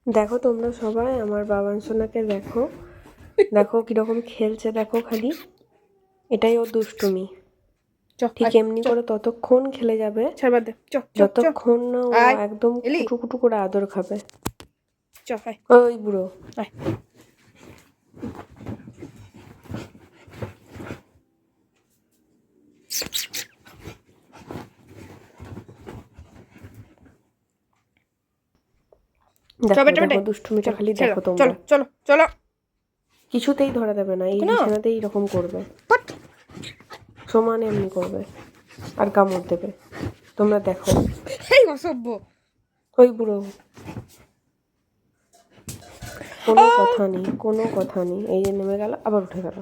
দেখো তোমরা সবাই আমার বাবান সোনাকে দেখো, দেখো কিরকম খেলছে, দেখো খালি। এটাই ওর দুষ্টুমি। ঠিক এমনি করে ততক্ষণ খেলে যাবে যতক্ষণ না ও একদম কুটু কুটু করে আদর খাবে। ওই বুড়ো দেখো দুষ্টুমিটা খালি দেখো তোমরা। চলো কিছুতেই ধরা দেবে না, এই বিছানাতেই এরকম করবে, সমান এমনি করবে আর কামড় দেবে। তোমরা দেখো। অসভ্য ওই বুড়ো কোনো কথা নেই, কোনো কথা নেই। এই যে নেমে গেল, আবার উঠে গেল।